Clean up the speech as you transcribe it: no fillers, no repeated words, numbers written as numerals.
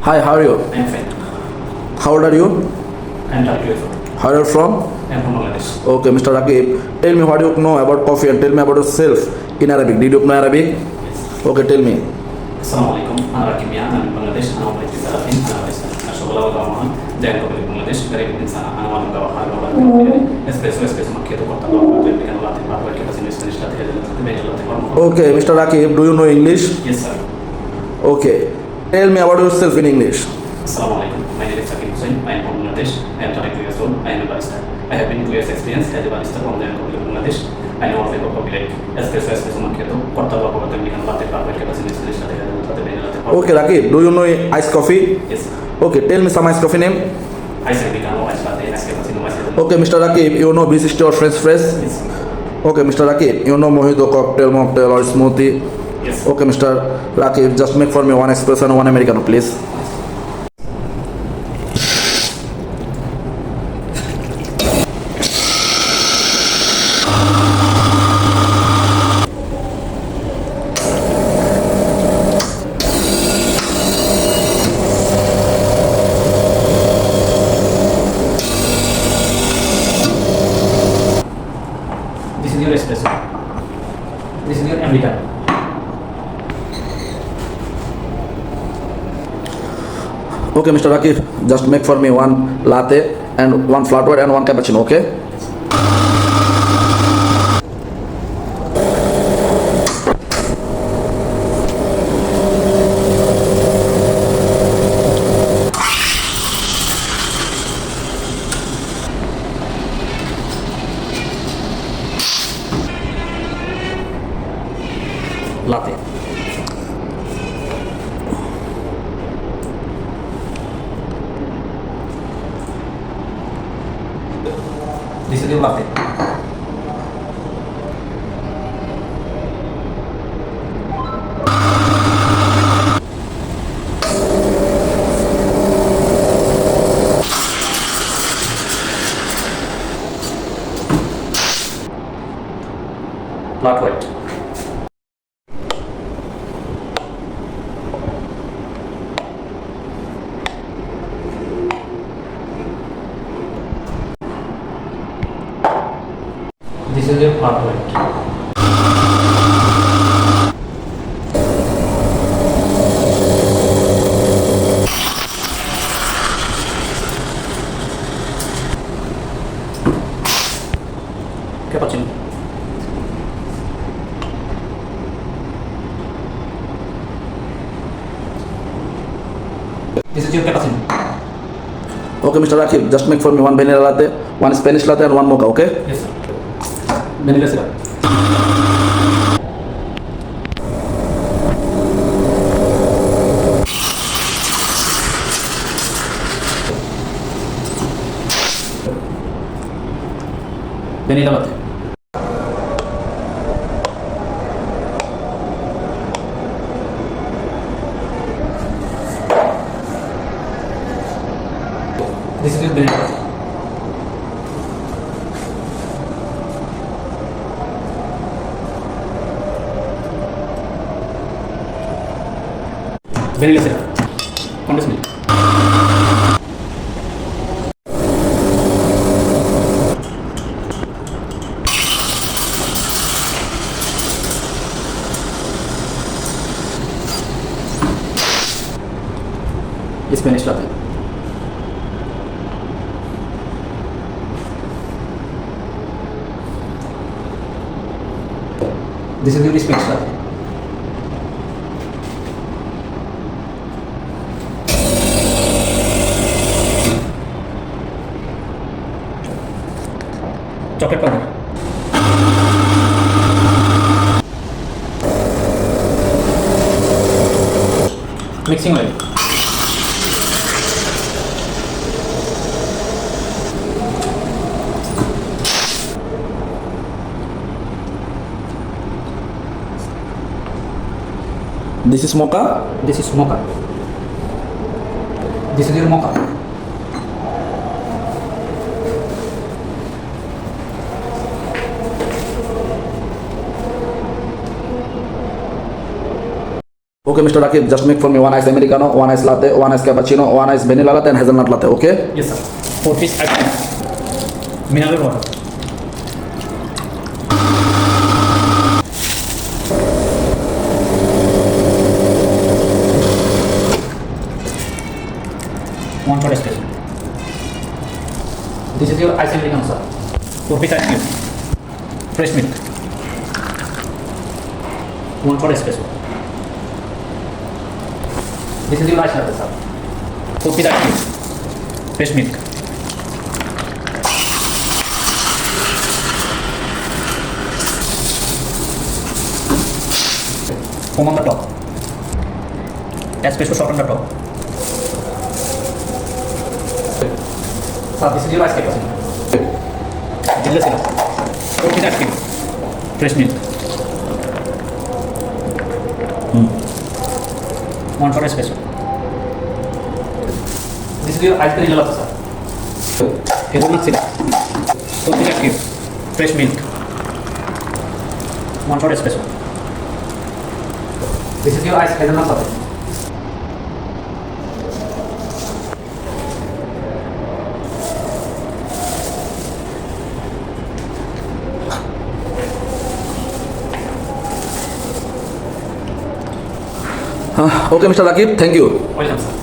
Hi, how are you? I'm fine. How old are you? I'm 32 years old. How are you from? I'm from Bangladesh. Okay, Mr. Rakib, tell me what you know about coffee and tell me about yourself in Arabic. Did you know Arabic? Yes. Okay, tell me. Assalamu alaikum. I'm Rakib. I'm in Bangladesh. I'm from Barista. I'm Barista. Ashobala Gama. Then go to Bangladesh. Very good insana. I'm one of the hard espresso macchiato porta dopo per become latte art perché la sinistra sta beige latte art. Okay, Mr. Rakib, do you know English? Yes, sir. Okay, tell me about yourself in English. Assalamu alaikum. My name is Rakib. I am from Bangladesh. I am 32 years old. I am a barista. I have been 2 years experience as a barista from the Bangladesh. I know how to coffee like espresso macchiato porta dopo per become latte art perché la sinistra sta beige latte art. Okay, Rakib, do you know iced coffee? Yes. Okay, tell me some iced coffee name. Ice americano, ice latte, ice cappuccino, ice. Okay, Mr. Rakib, you know Barista or French press? Yes. Okay, Mr. Rakib, you know mojito, cocktail, mocktail or smoothie? Yes. Okay, Mr. Rakib, just make for me one espresso and one americano, please. This is your espresso. This is your americano. Okay, Mr. Rakib, just make for me one latte and one flat white and one cappuccino, okay? Latte. This is your latte. Flat white. This is your flat white. Cappuccino. This is your cappuccino. Okay, Mr. Rakib, just make for me one vanilla latte, one Spanish latte and one mocha, okay? Yes, sir. Vanilla syrup. Vanilla latte. This is your vanilla latte. Vanilla syrup. Condensed milk. Spanish latte. This is your Spanish latte. Chocolate powder. Mixing oil. This is mocha. This is mocha. This is your mocha. Okay, Mr. Rakib, just make for me one ice americano, one ice latte, one ice cappuccino, one ice vanilla latte, and hazelnut latte. Okay? Yes, sir. 4 piece ice cream. Mineral water. One for espresso. This is your ice americano, sir. 4 piece ice cream. Fresh milk. One for espresso. This is your ice latte, sir. 4 piece ice cream. Fresh milk. Foam on the top. Espresso shot on the top. Sir, this is your ice cappuccino. Ginger syrup. 4 piece ice cream. Fresh milk. One for espresso. This is your ice cream latte, sir. Hazelnut syrup. 4 piece ice cream. Fresh milk. One for espresso. This is your ice hazelnut latte. Okay, Mr. Rakib, thank you. Welcome, sir.